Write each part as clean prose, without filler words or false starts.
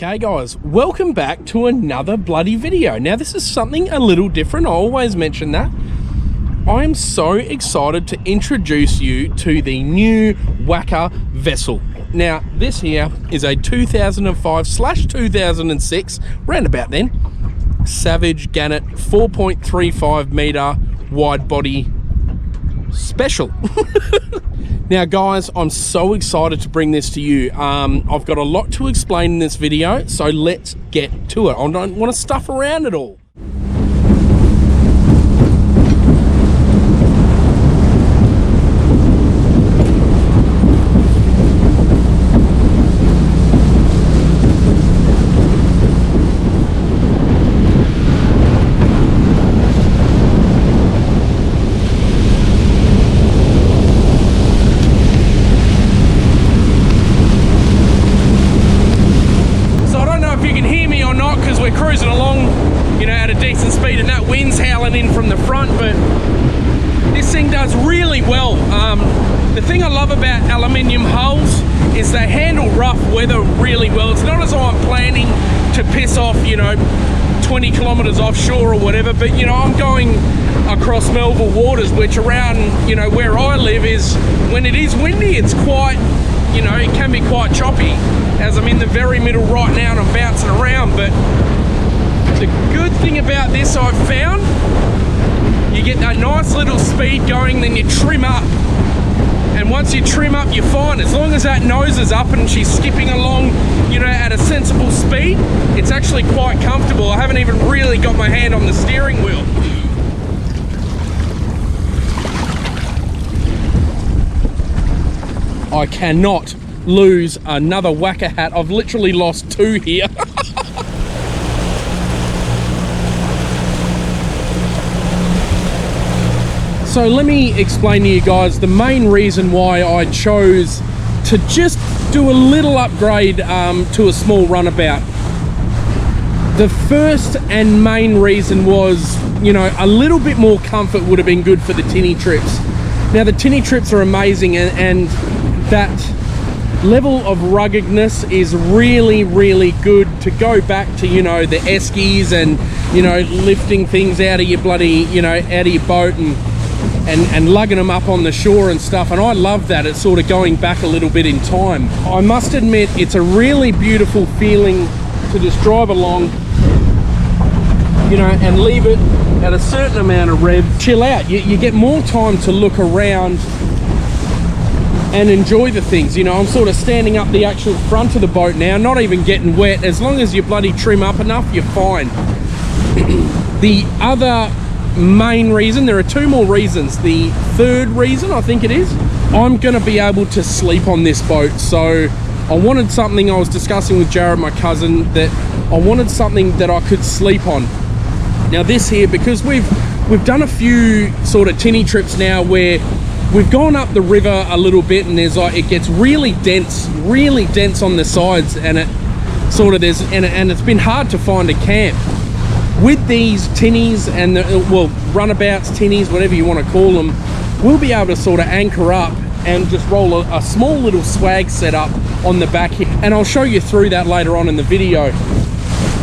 Okay guys, welcome back to another bloody video. Now this is something a little different, I always mention that. I am so excited to introduce you to the new Whacker vessel. Now this here is a 2005/2006, round about then, Savage Gannet 4.35 meter wide body special. Now guys, I'm so excited to bring this to you. I've got a lot to explain in this video, so let's get to it. I don't want to stuff around at all. Cruising along, you know, at a decent speed, and that wind's howling in from the front, but this thing does really well. The thing I love about aluminium hulls is they handle rough weather really well. It's not as though I'm planning to piss off, you know, 20 kilometers offshore or whatever, but you know, I'm going across Melville waters, which around, you know, where I live is, when it is windy, it's quite, you know, it can be quite choppy, as I'm in the very middle right now and I'm bouncing around. But the good thing about this, I've found, you get that nice little speed going, then you trim up. And once you trim up, you're fine. As long as that nose is up and she's skipping along, you know, at a sensible speed, it's actually quite comfortable. I haven't even really got my hand on the steering wheel. I cannot lose another Whacker hat. I've literally lost two here. So let me explain to you guys the main reason why I chose to just do a little upgrade to a small runabout. The first and main reason was, you know, a little bit more comfort would have been good for the tinny trips. Now the tinny trips are amazing, and that level of ruggedness is really, really good to go back to, you know, the eskies and, you know, lifting things out of your bloody, you know, out of your boat and lugging them up on the shore and stuff. And I love that. It's sort of going back a little bit in time. I must admit, it's a really beautiful feeling to just drive along, you know, and leave it at a certain amount of rev, chill out. You get more time to look around and enjoy the things. You know, I'm sort of standing up the actual front of the boat now, not even getting wet. As long as you bloody trim up enough, you're fine. The other main reason, there are two more reasons. The third reason, I think it is, I'm gonna be able to sleep on this boat. So I wanted something, I was discussing with Jared, my cousin, that I wanted something that I could sleep on. Now this here, because we've done a few sort of tinny trips now where we've gone up the river a little bit, and there's like, it gets really dense on the sides, and it sort of and it's been hard to find a camp. With these tinnies and well, runabouts, tinnies, whatever you want to call them, we'll be able to sort of anchor up and just roll a small little swag setup on the back here, and I'll show you through that later on in the video.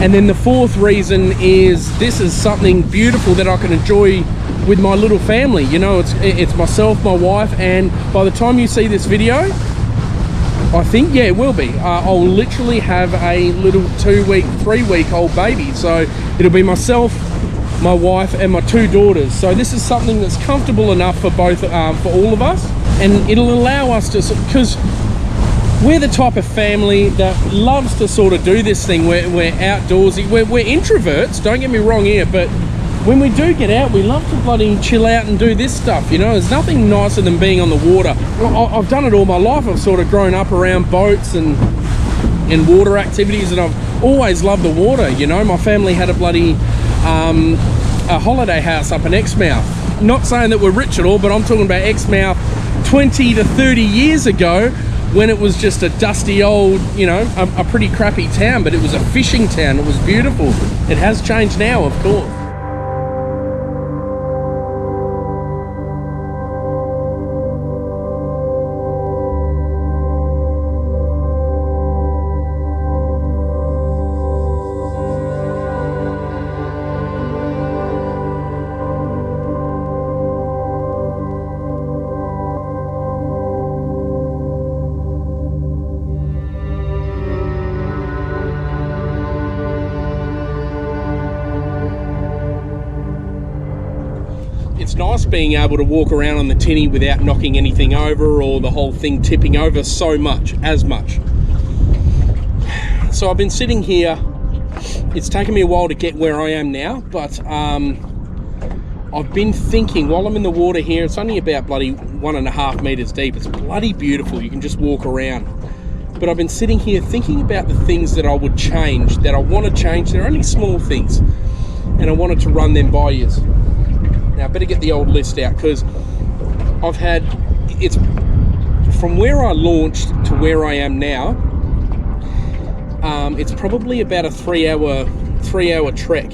And then the fourth reason is, this is something beautiful that I can enjoy with my little family. You know, it's myself, my wife, and by the time you see this video, I think, yeah, it will be, I'll literally have a little 3-week-old baby. So it'll be myself, my wife, and my two daughters. So this is something that's comfortable enough for both, for all of us, and it'll allow us to, because we're the type of family that loves to sort of do this thing. We're outdoorsy, we're introverts, don't get me wrong here, but when we do get out, we love to bloody chill out and do this stuff. You know, there's nothing nicer than being on the water. I've done it all my life. I've sort of grown up around boats and water activities, and I've always loved the water. You know, my family had a bloody a holiday house up in Exmouth. Not saying that we're rich at all, but I'm talking about Exmouth 20 to 30 years ago, when it was just a dusty old, you know, a pretty crappy town, but it was a fishing town. It was beautiful. It has changed now, of course. being able to walk around on the tinny without knocking anything over or the whole thing tipping over as much. So I've been sitting here. It's taken me a while to get where I am now, but I've been thinking while I'm in the water here. It's only about bloody 1.5 meters deep. It's bloody beautiful. You can just walk around. But I've been sitting here thinking about the things that I would change, that I want to change. They're only small things, and I wanted to run them by you. Now I better get the old list out, because it's from where I launched to where I am now. It's probably about a 3-hour trek.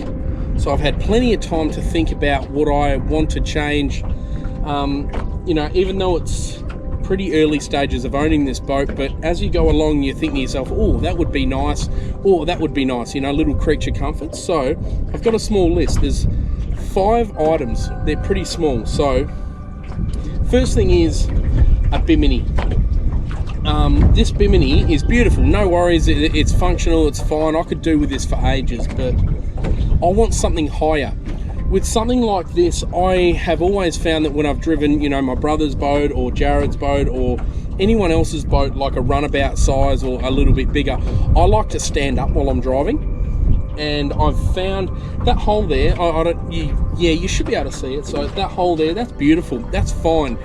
So I've had plenty of time to think about what I want to change. You know, even though it's pretty early stages of owning this boat, but as you go along, you think to yourself, oh, that would be nice, or that would be nice, you know, little creature comforts. So I've got a small list. There's 5 items. They're pretty small. So first thing is a bimini. This bimini is beautiful, no worries, it's functional, it's fine. I could do with this for ages, but I want something higher. With something like this, I have always found that when I've driven, you know, my brother's boat or Jared's boat or anyone else's boat, like a runabout size or a little bit bigger, I like to stand up while I'm driving. And I've found that hole there, you should be able to see it. So that hole there, that's beautiful, that's fine.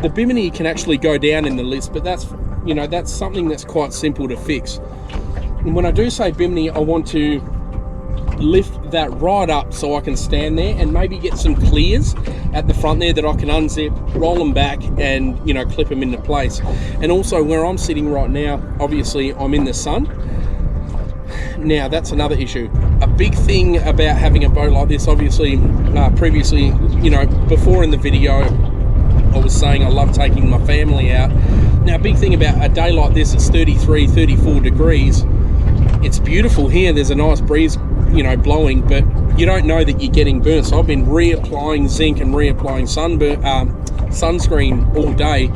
The bimini can actually go down in the list, but that's, you know, that's something that's quite simple to fix. And when I do say bimini, I want to lift that right up so I can stand there and maybe get some clears at the front there that I can unzip, roll them back, and, you know, clip them into place. And also where I'm sitting right now, obviously I'm in the sun. Now that's another issue. A big thing about having a boat like this, obviously, previously, you know, before in the video, I was saying I love taking my family out. Now, a big thing about a day like this, it's 33, 34 degrees. It's beautiful here. There's a nice breeze, you know, blowing, but you don't know that you're getting burnt. So I've been reapplying zinc and reapplying sunscreen all day.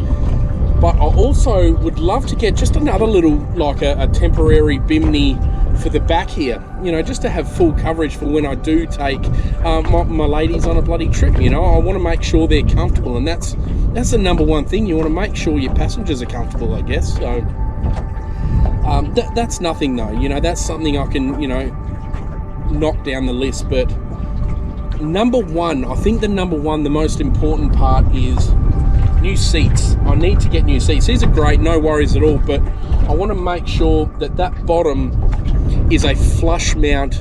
But I also would love to get just another little, like a temporary bimini for the back here, you know, just to have full coverage for when I do take my ladies on a bloody trip. You know, I want to make sure they're comfortable, and that's the number one thing. You want to make sure your passengers are comfortable, I guess. So that's nothing though, you know, that's something I can, you know, knock down the list. But number one, I think the most important part is new seats. I need to get new seats. These are great, no worries at all, but I want to make sure that that bottom is a flush mount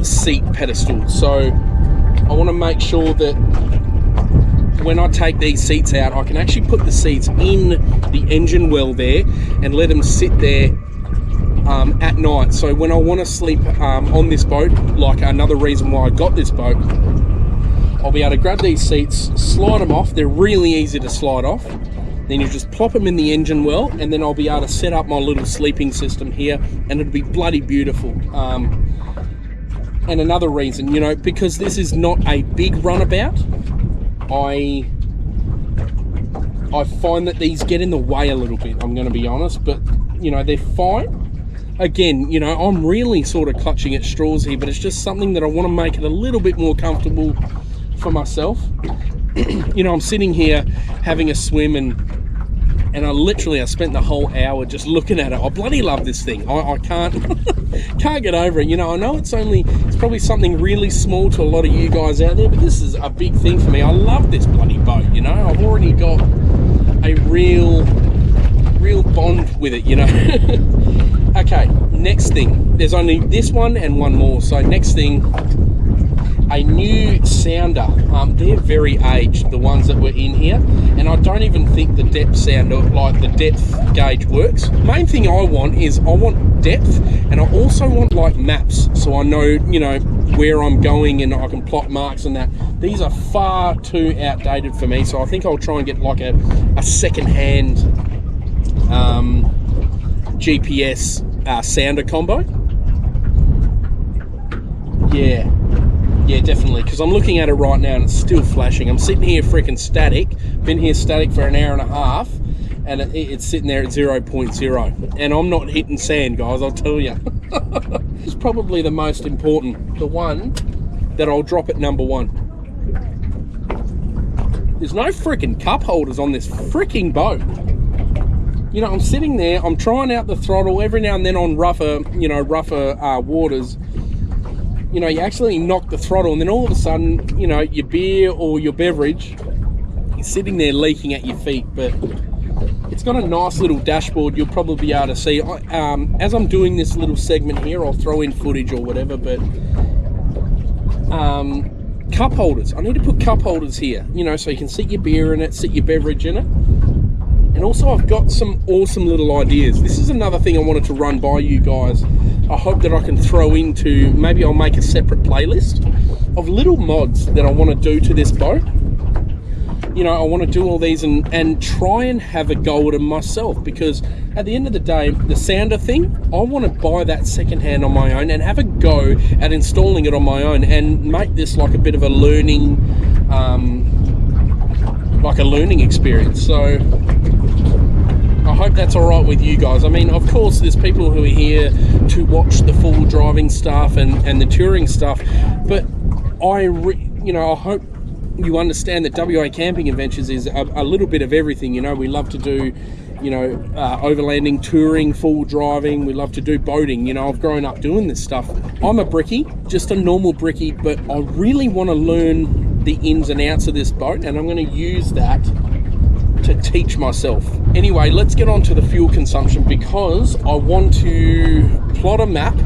seat pedestal. So I want to make sure that when I take these seats out, I can actually put the seats in the engine well there and let them sit there at night. So when I want to sleep on this boat, like another reason why I got this boat, I'll be able to grab these seats, slide them off. They're really easy to slide off. Then you just plop them in the engine well, and then I'll be able to set up my little sleeping system here, and it'll be bloody beautiful. And another reason, you know, because this is not a big runabout, I find that these get in the way a little bit, I'm going to be honest, but, you know, they're fine. Again, you know, I'm really sort of clutching at straws here, but it's just something that I want to make it a little bit more comfortable for myself. You know, I'm sitting here having a swim, and I spent the whole hour just looking at it. I bloody love this thing. I can't can't get over it. You know, I know it's probably something really small to a lot of you guys out there, but this is a big thing for me. I love this bloody boat, you know. I've already got a real bond with it, you know. Okay, next thing. There's only this one and one more. So next thing, a new sounder. They're very aged, the ones that were in here, and I don't even think the depth sounder, like the depth gauge, works. Main thing I want depth, and I also want like maps, so I know, you know, where I'm going, and I can plot marks and that. These are far too outdated for me, so I think I'll try and get like a second-hand GPS sounder combo. Yeah, definitely, because I'm looking at it right now and it's still flashing. I'm sitting here freaking static, been here static for an hour and a half, and it's sitting there at 0.0, and I'm not hitting sand, guys, I'll tell you. It's probably the most important, the one that I'll drop at number one. There's no freaking cup holders on this freaking boat. You know, I'm sitting there, I'm trying out the throttle every now and then on rougher waters. You know, you actually knock the throttle and then all of a sudden, you know, your beer or your beverage is sitting there leaking at your feet. But it's got a nice little dashboard you'll probably be able to see. As I'm doing this little segment here, I'll throw in footage or whatever, but cup holders. I need to put cup holders here, you know, so you can sit your beer in it, sit your beverage in it. And also I've got some awesome little ideas. This is another thing I wanted to run by you guys. I hope that I can throw into, maybe I'll make a separate playlist of little mods that I want to do to this boat. You know, I want to do all these and try and have a go at them myself, because at the end of the day, the sounder thing, I want to buy that secondhand on my own and have a go at installing it on my own and make this like a bit of a learning, experience. So I hope that's all right with you guys. I mean, of course, there's people who are here to watch the full driving stuff and the touring stuff, but I hope you understand that WA Camping Adventures is a little bit of everything. You know, we love to do, you know, overlanding, touring, full driving. We love to do boating. You know, I've grown up doing this stuff. I'm a brickie, just a normal brickie, but I really want to learn the ins and outs of this boat, and I'm going to use that to teach myself. Anyway, let's get on to the fuel consumption, because I want to plot a map,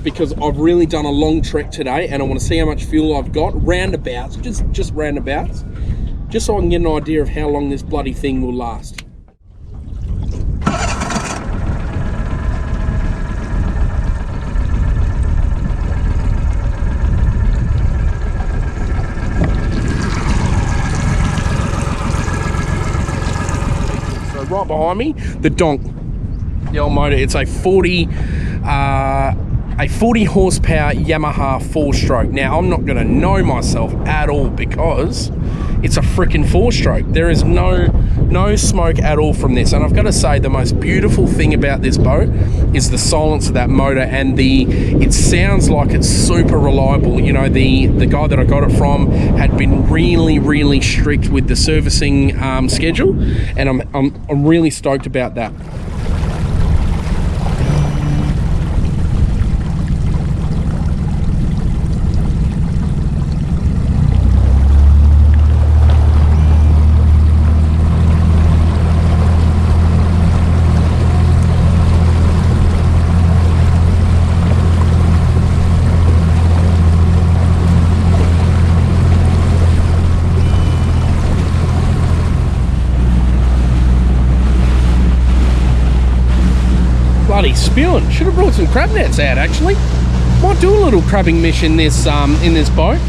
because I've really done a long trek today and I want to see how much fuel I've got, roundabouts, just roundabouts, just so I can get an idea of how long this bloody thing will last. Right behind me, the donk, the old motor. It's a 40 horsepower Yamaha 4-stroke. Now, I'm not going to know myself at all because it's a freaking 4-stroke. There is no smoke at all from this, and I've got to say the most beautiful thing about this boat is the silence of that motor, and it sounds like it's super reliable. You know, the guy that I got it from had been really strict with the servicing schedule, and I'm really stoked about that. Spewing. Should have brought some crab nets out, actually. Might do a little crabbing mission in this boat.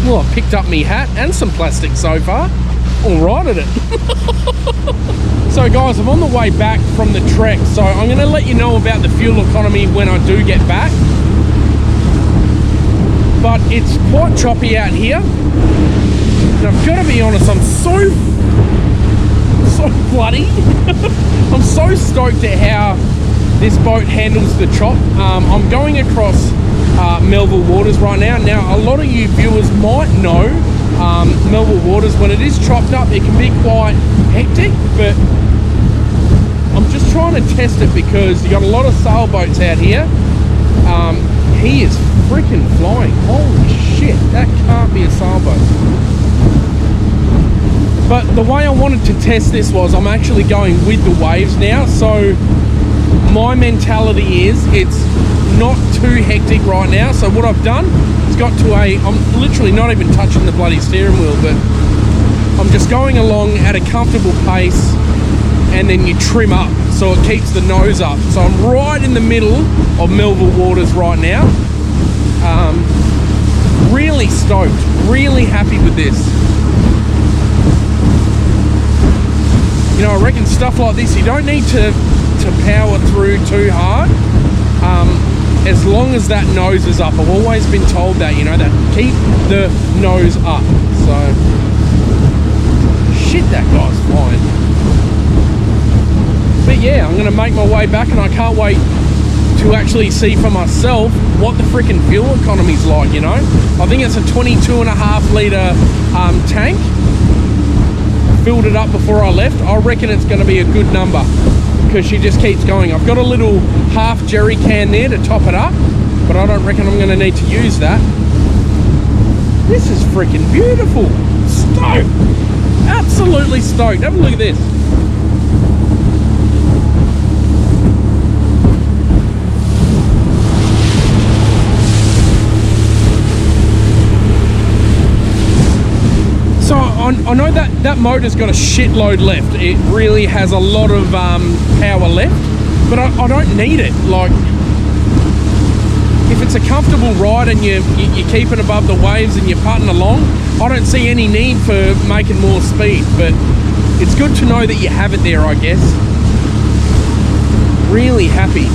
Well, I've picked up me hat and some plastic so far. All right at it. So guys, I'm on the way back from the trek, so I'm going to let you know about the fuel economy when I do get back. But it's quite choppy out here, and I've got to be honest, I'm so bloody I'm so stoked at how this boat handles the chop. I'm going across Melville waters right now. Now, a lot of you viewers might know Melville waters, when it is chopped up, it can be quite hectic, but I'm just trying to test it because you got a lot of sailboats out here. He is freaking flying. Holy shit, that can't be a sailboat. But the way I wanted to test this was I'm actually going with the waves now, so my mentality is it's not too hectic right now. So what I've done is got to I'm literally not even touching the bloody steering wheel, but I'm just going along at a comfortable pace, and then you trim up so it keeps the nose up. So I'm right in the middle of Melville waters right now. Really stoked, really happy with this. You know, I reckon stuff like this, you don't need to power through too hard, as long as that nose is up. I've always been told that, you know, that keep the nose up. So, shit, that guy's flying. But yeah, I'm going to make my way back, and I can't wait to actually see for myself what the freaking fuel economy's like, you know. I think it's a 22.5 litre tank. Filled it up before I left. I reckon it's going to be a good number because she just keeps going. I've got a little half jerry can there to top it up, but I don't reckon I'm going to need to use that. This is freaking beautiful. Stoked. Absolutely stoked. Have a look at this. So I know that motor's got a shitload left. It really has a lot of power left, but I don't need it. Like, if it's a comfortable ride and you're keeping above the waves and you're putting along, I don't see any need for making more speed, but it's good to know that you have it there, I guess. Really happy.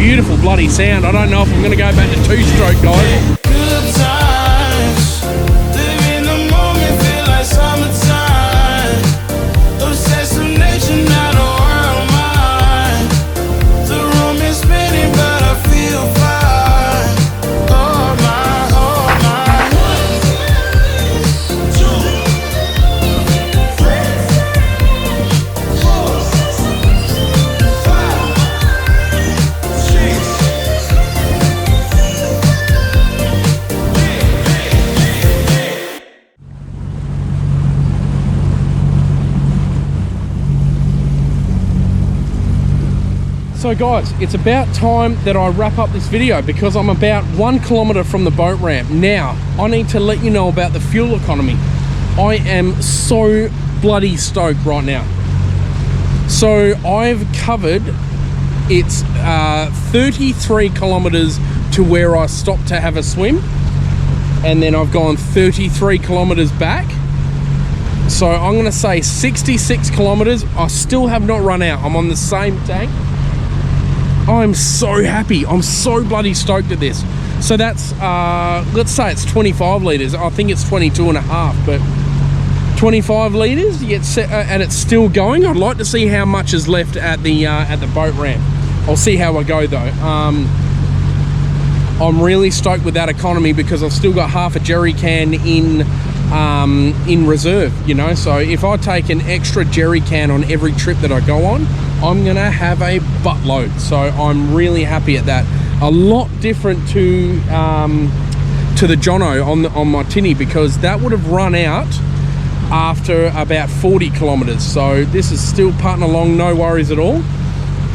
Beautiful bloody sound. I don't know if I'm going to go back to two-stroke, guys. Good times, live in the moment, feel like summertime. Obsessed with nature, not a world mine. The room is spinning, but I feel fine. Oh my, oh my. 1, 2, 3, 4, 5, 6. So guys, it's about time that I wrap up this video because I'm about 1 kilometer from the boat ramp. Now, I need to let you know about the fuel economy. I am so bloody stoked right now. So I've covered, it's 33 kilometers to where I stopped to have a swim. And then I've gone 33 kilometers back. So I'm gonna say 66 kilometers. I still have not run out. I'm on the same tank. I'm so happy. I'm so bloody stoked at this. So that's, let's say it's 25 litres. I think it's 22.5, but 25 litres, and it's still going. I'd like to see how much is left at the boat ramp. I'll see how I go though. I'm really stoked with that economy because I've still got half a jerry can in reserve, you know. So if I take an extra jerry can on every trip that I go on, I'm gonna have a buttload. So I'm really happy at that. A lot different to the Jono on my tinny, because that would have run out after about 40 kilometers. So this is still putting along, no worries at all.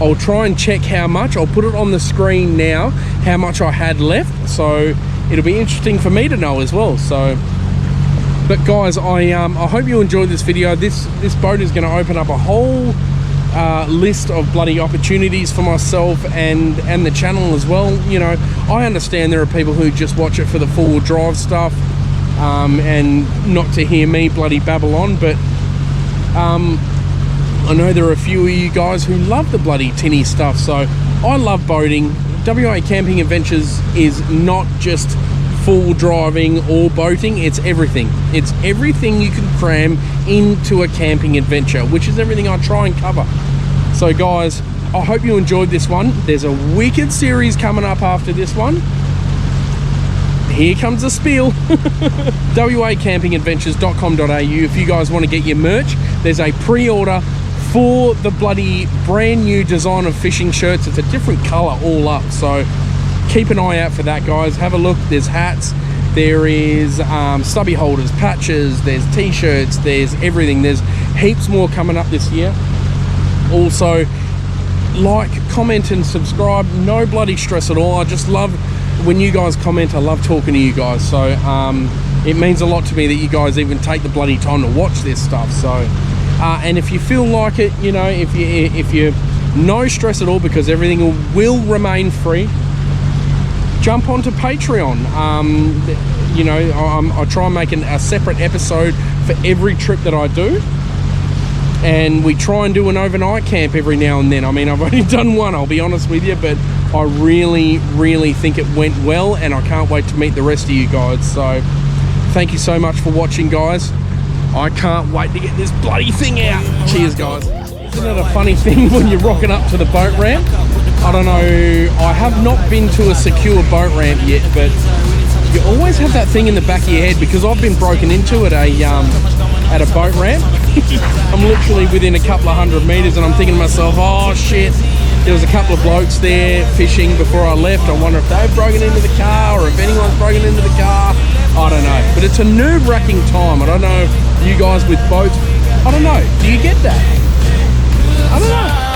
I'll try and check how much. I'll put it on the screen now how much I had left, so it'll be interesting for me to know as well. So, but guys, I hope you enjoyed this video. This boat is going to open up a whole list of bloody opportunities for myself and the channel as well. You know, I understand there are people who just watch it for the four-wheel drive stuff and not to hear me bloody babble on, but I know there are a few of you guys who love the bloody tinny stuff. So I love boating. WA Camping Adventures is not just full driving or boating, it's everything. It's everything you can cram into a camping adventure, which is everything I try and cover. So guys, I hope you enjoyed this one. There's a wicked series coming up after this one. Here comes the spiel. wacampingadventures.com.au. if you guys want to get your merch, there's a pre-order for the bloody brand new design of fishing shirts. It's a different color all up, so keep an eye out for that, guys. Have a look. There's hats, there is stubby holders, patches, there's t-shirts, there's everything. There's heaps more coming up this year. Also, like, comment and subscribe. No bloody stress at all. I just love when you guys comment. I love talking to you guys, so it means a lot to me that you guys even take the bloody time to watch this stuff. So and if you feel like it, you know, if you no stress at all, because everything will remain free, jump onto Patreon. You know, I try and make a separate episode for every trip that I do, and we try and do an overnight camp every now and then. I mean, I've only done one, I'll be honest with you, but I really think it went well, and I can't wait to meet the rest of you guys. So thank you so much for watching, guys. I can't wait to get this bloody thing out. Cheers, guys. Isn't it a funny thing when you're rocking up to the boat ramp I don't know, I have not been to a secure boat ramp yet, but you always have that thing in the back of your head, because I've been broken into at a boat ramp. I'm literally within a couple of 100 meters, and I'm thinking to myself, oh shit, there was a couple of blokes there fishing before I left. I wonder if they've broken into the car, or if anyone's broken into the car. I don't know, but it's a nerve-wracking time. I don't know if you guys with boats, I don't know, do you get that? I don't know.